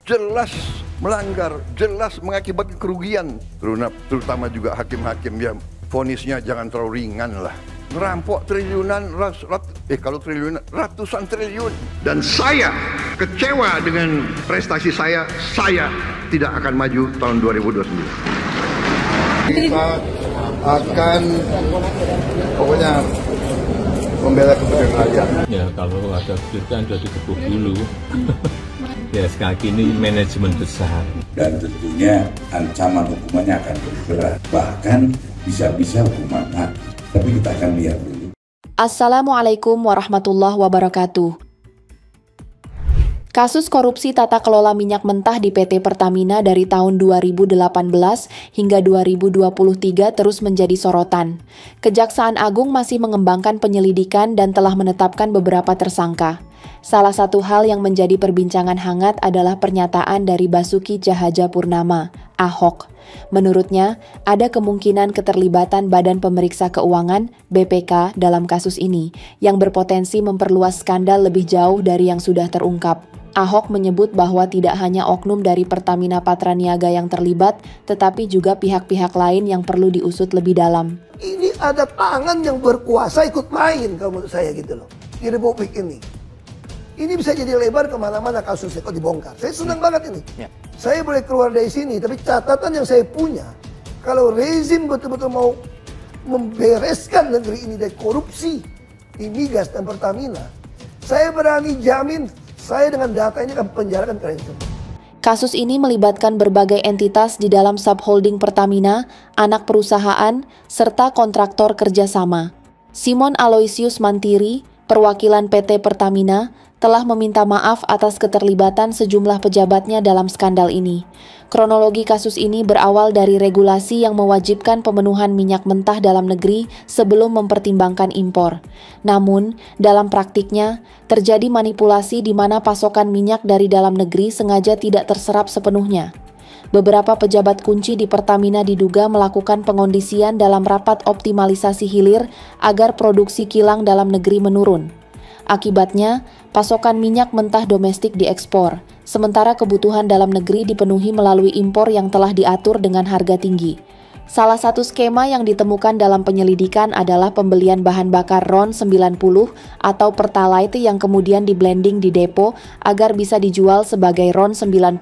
jelas melanggar, jelas mengakibatkan kerugian. Terutama juga hakim-hakim yang vonisnya jangan terlalu ringan lah. Merampok triliunan, kalau triliunan, ratusan triliun. Dan saya kecewa dengan prestasi saya tidak akan maju tahun 2029. Kita akan pokoknya membela kepentingan rakyat. Ya kalau ada kejutan sudah dikebuk dulu. Ya sekali lagi ini manajemen besar. Dan tentunya ancaman hukumannya akan berat. Bahkan bisa-bisa hukuman mati. Tapi kita akan lihat dulu. Assalamualaikum warahmatullahi wabarakatuh. Kasus korupsi tata kelola minyak mentah di PT Pertamina dari tahun 2018 hingga 2023 terus menjadi sorotan. Kejaksaan Agung masih mengembangkan penyelidikan dan telah menetapkan beberapa tersangka. Salah satu hal yang menjadi perbincangan hangat adalah pernyataan dari Basuki Tjahajapurnama, Ahok. Menurutnya, ada kemungkinan keterlibatan Badan Pemeriksa Keuangan (BPK) dalam kasus ini, yang berpotensi memperluas skandal lebih jauh dari yang sudah terungkap. Ahok menyebut bahwa tidak hanya oknum dari Pertamina Patraniaga yang terlibat, tetapi juga pihak-pihak lain yang perlu diusut lebih dalam. Ini ada tangan yang berkuasa ikut main kalau menurut saya gitu loh, di Republik ini. Ini bisa jadi lebar kemana-mana kasusnya kalau dibongkar. Saya senang banget ini. Ya. Saya boleh keluar dari sini, tapi catatan yang saya punya, kalau rezim betul-betul mau membereskan negeri ini dari korupsi di migas dan Pertamina, saya berani jamin saya dengan data ini akan penjarakan kalian semua. Kasus ini melibatkan berbagai entitas di dalam subholding Pertamina, anak perusahaan, serta kontraktor kerjasama. Simon Aloysius Mantiri, perwakilan PT Pertamina, telah meminta maaf atas keterlibatan sejumlah pejabatnya dalam skandal ini. Kronologi kasus ini berawal dari regulasi yang mewajibkan pemenuhan minyak mentah dalam negeri sebelum mempertimbangkan impor. Namun, dalam praktiknya, terjadi manipulasi di mana pasokan minyak dari dalam negeri sengaja tidak terserap sepenuhnya. Beberapa pejabat kunci di Pertamina diduga melakukan pengondisian dalam rapat optimalisasi hilir agar produksi kilang dalam negeri menurun. Akibatnya, pasokan minyak mentah domestik diekspor, sementara kebutuhan dalam negeri dipenuhi melalui impor yang telah diatur dengan harga tinggi. Salah satu skema yang ditemukan dalam penyelidikan adalah pembelian bahan bakar RON 90 atau Pertalite yang kemudian diblending di depo agar bisa dijual sebagai RON 92.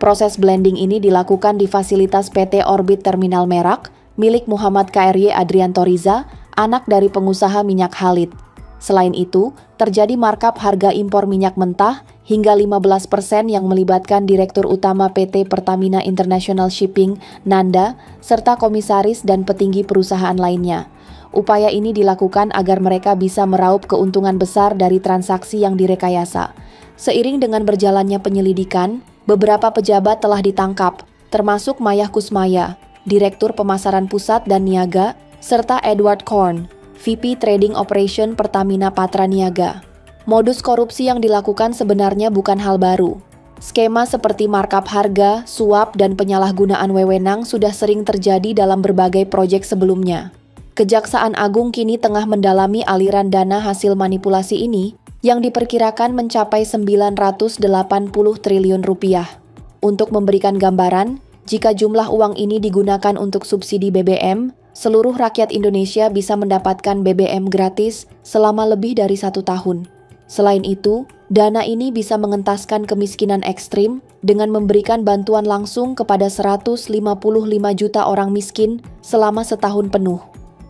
Proses blending ini dilakukan di fasilitas PT Orbit Terminal Merak, milik Muhammad KRY Adrianto Riza, anak dari pengusaha minyak Halid. Selain itu, terjadi markup harga impor minyak mentah hingga 15% yang melibatkan Direktur Utama PT Pertamina International Shipping, Nanda, serta komisaris dan petinggi perusahaan lainnya. Upaya ini dilakukan agar mereka bisa meraup keuntungan besar dari transaksi yang direkayasa. Seiring dengan berjalannya penyelidikan, beberapa pejabat telah ditangkap, termasuk Mayah Kusmaya, Direktur Pemasaran Pusat dan Niaga, serta Edward Korn, VP Trading Operation Pertamina Patraniaga. Modus korupsi yang dilakukan sebenarnya bukan hal baru. Skema seperti markup harga, suap, dan penyalahgunaan wewenang sudah sering terjadi dalam berbagai proyek sebelumnya. Kejaksaan Agung kini tengah mendalami aliran dana hasil manipulasi ini yang diperkirakan mencapai 980 triliun rupiah. Untuk memberikan gambaran, jika jumlah uang ini digunakan untuk subsidi BBM, seluruh rakyat Indonesia bisa mendapatkan BBM gratis selama lebih dari 1 tahun. Selain itu, dana ini bisa mengentaskan kemiskinan ekstrim dengan memberikan bantuan langsung kepada 155 juta orang miskin selama setahun penuh.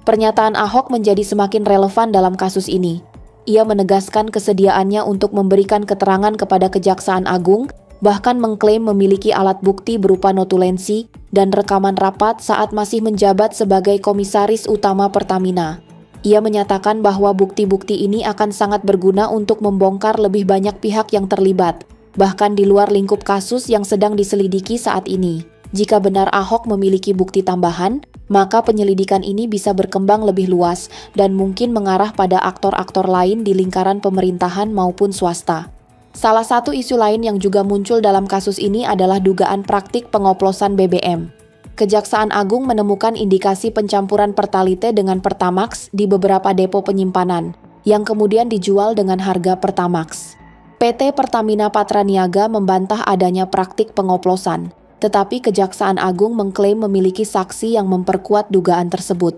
Pernyataan Ahok menjadi semakin relevan dalam kasus ini. Ia menegaskan kesediaannya untuk memberikan keterangan kepada Kejaksaan Agung, bahkan mengklaim memiliki alat bukti berupa notulensi dan rekaman rapat saat masih menjabat sebagai Komisaris Utama Pertamina. Ia menyatakan bahwa bukti-bukti ini akan sangat berguna untuk membongkar lebih banyak pihak yang terlibat, bahkan di luar lingkup kasus yang sedang diselidiki saat ini. Jika benar Ahok memiliki bukti tambahan, maka penyelidikan ini bisa berkembang lebih luas dan mungkin mengarah pada aktor-aktor lain di lingkaran pemerintahan maupun swasta. Salah satu isu lain yang juga muncul dalam kasus ini adalah dugaan praktik pengoplosan BBM. Kejaksaan Agung menemukan indikasi pencampuran Pertalite dengan Pertamax di beberapa depo penyimpanan, yang kemudian dijual dengan harga Pertamax. PT Pertamina Patraniaga membantah adanya praktik pengoplosan, tetapi Kejaksaan Agung mengklaim memiliki saksi yang memperkuat dugaan tersebut.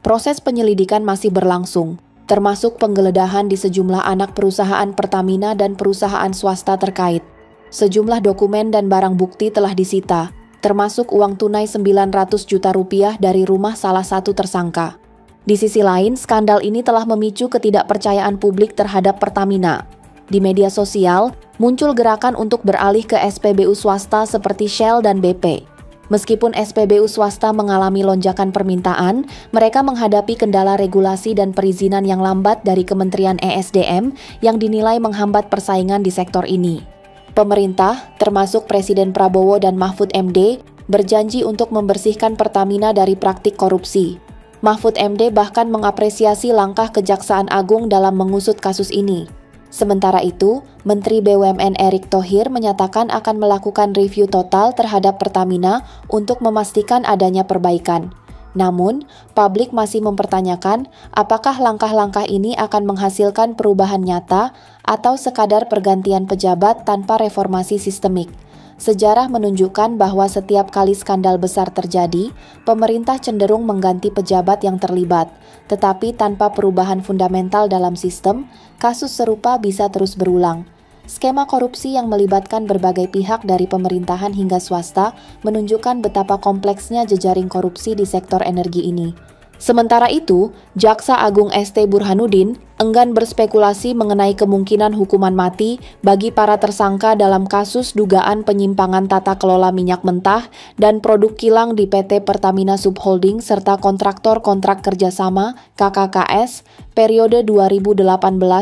Proses penyelidikan masih berlangsung, termasuk penggeledahan di sejumlah anak perusahaan Pertamina dan perusahaan swasta terkait. Sejumlah dokumen dan barang bukti telah disita, termasuk uang tunai 900 juta rupiah dari rumah salah satu tersangka. Di sisi lain, skandal ini telah memicu ketidakpercayaan publik terhadap Pertamina. Di media sosial, muncul gerakan untuk beralih ke SPBU swasta seperti Shell dan BP. Meskipun SPBU swasta mengalami lonjakan permintaan, mereka menghadapi kendala regulasi dan perizinan yang lambat dari Kementerian ESDM yang dinilai menghambat persaingan di sektor ini. Pemerintah, termasuk Presiden Prabowo dan Mahfud MD, berjanji untuk membersihkan Pertamina dari praktik korupsi. Mahfud MD bahkan mengapresiasi langkah Kejaksaan Agung dalam mengusut kasus ini. Sementara itu, Menteri BUMN Erick Thohir menyatakan akan melakukan review total terhadap Pertamina untuk memastikan adanya perbaikan. Namun, publik masih mempertanyakan apakah langkah-langkah ini akan menghasilkan perubahan nyata atau sekadar pergantian pejabat tanpa reformasi sistemik. Sejarah menunjukkan bahwa setiap kali skandal besar terjadi, pemerintah cenderung mengganti pejabat yang terlibat. Tetapi tanpa perubahan fundamental dalam sistem, kasus serupa bisa terus berulang. Skema korupsi yang melibatkan berbagai pihak dari pemerintahan hingga swasta menunjukkan betapa kompleksnya jejaring korupsi di sektor energi ini. Sementara itu, Jaksa Agung ST Burhanuddin enggan berspekulasi mengenai kemungkinan hukuman mati bagi para tersangka dalam kasus dugaan penyimpangan tata kelola minyak mentah dan produk kilang di PT Pertamina Subholding serta kontraktor kontrak kerjasama KKKS periode 2018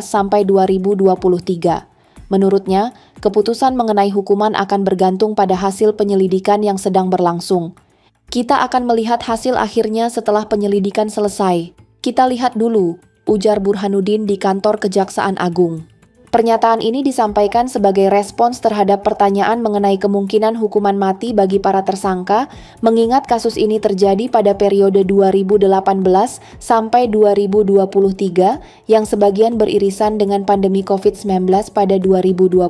sampai 2023. Menurutnya, keputusan mengenai hukuman akan bergantung pada hasil penyelidikan yang sedang berlangsung. Kita akan melihat hasil akhirnya setelah penyelidikan selesai. Kita lihat dulu, ujar Burhanuddin di kantor Kejaksaan Agung. Pernyataan ini disampaikan sebagai respons terhadap pertanyaan mengenai kemungkinan hukuman mati bagi para tersangka, mengingat kasus ini terjadi pada periode 2018 sampai 2023 yang sebagian beririsan dengan pandemi COVID-19 pada 2020.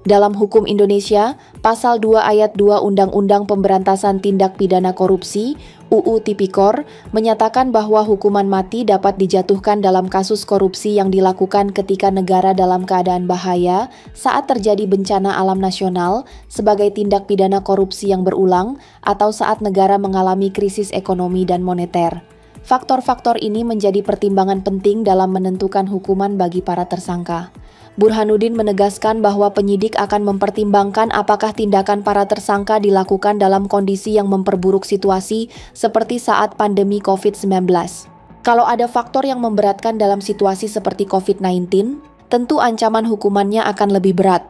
Dalam hukum Indonesia, Pasal 2 Ayat 2 Undang-Undang Pemberantasan Tindak Pidana Korupsi UU Tipikor menyatakan bahwa hukuman mati dapat dijatuhkan dalam kasus korupsi yang dilakukan ketika negara dalam keadaan bahaya saat terjadi bencana alam nasional sebagai tindak pidana korupsi yang berulang atau saat negara mengalami krisis ekonomi dan moneter. Faktor-faktor ini menjadi pertimbangan penting dalam menentukan hukuman bagi para tersangka. Burhanuddin menegaskan bahwa penyidik akan mempertimbangkan apakah tindakan para tersangka dilakukan dalam kondisi yang memperburuk situasi seperti saat pandemi COVID-19. Kalau ada faktor yang memberatkan dalam situasi seperti COVID-19, tentu ancaman hukumannya akan lebih berat.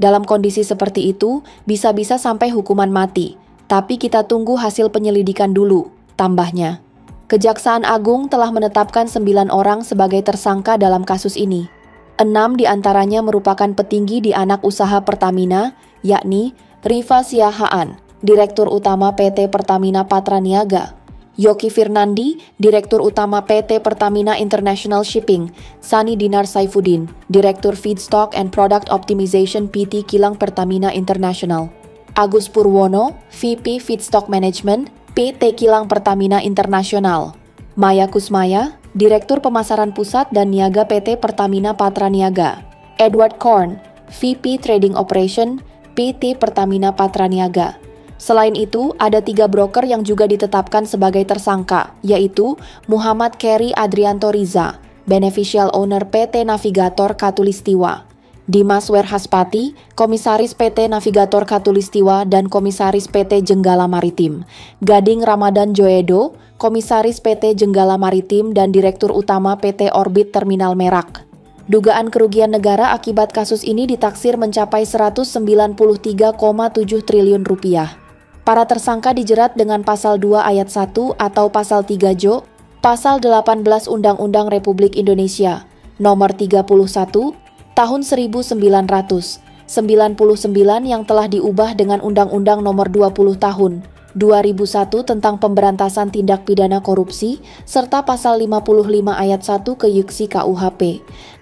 Dalam kondisi seperti itu, bisa-bisa sampai hukuman mati. Tapi kita tunggu hasil penyelidikan dulu, tambahnya. Kejaksaan Agung telah menetapkan 9 orang sebagai tersangka dalam kasus ini. 6 diantaranya merupakan petinggi di anak usaha Pertamina, yakni Rifa Siahaan, Direktur Utama PT Pertamina Patraniaga, Yoki Firnandi, Direktur Utama PT Pertamina International Shipping, Sani Dinar Saifuddin, Direktur Feedstock and Product Optimization PT Kilang Pertamina International, Agus Purwono, VP Feedstock Management, PT Kilang Pertamina International, Maya Kusmaya, Direktur Pemasaran Pusat dan Niaga PT Pertamina Patraniaga, Edward Korn, VP Trading Operation, PT Pertamina Patraniaga. Selain itu, ada 3 broker yang juga ditetapkan sebagai tersangka, yaitu Muhammad Keri Adrianto Riza, Beneficial Owner PT Navigator Katulistiwa, Dimas Werhaspati, Komisaris PT Navigator Katulistiwa dan Komisaris PT Jenggala Maritim, Gading Ramadan Joedo, Komisaris PT Jenggala Maritim dan Direktur Utama PT Orbit Terminal Merak. Dugaan kerugian negara akibat kasus ini ditaksir mencapai 193,7 triliun rupiah. Para tersangka dijerat dengan Pasal 2 Ayat 1 atau Pasal 3 Jo, Pasal 18 Undang-Undang Republik Indonesia, Nomor 31, Tahun 1999 yang telah diubah dengan Undang-Undang Nomor 20 Tahun 2001 tentang pemberantasan tindak pidana korupsi, serta pasal 55 ayat 1 ke-YUKSI KUHP.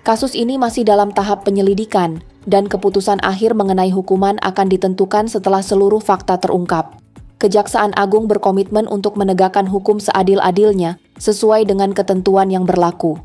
Kasus ini masih dalam tahap penyelidikan, dan keputusan akhir mengenai hukuman akan ditentukan setelah seluruh fakta terungkap. Kejaksaan Agung berkomitmen untuk menegakkan hukum seadil-adilnya, sesuai dengan ketentuan yang berlaku.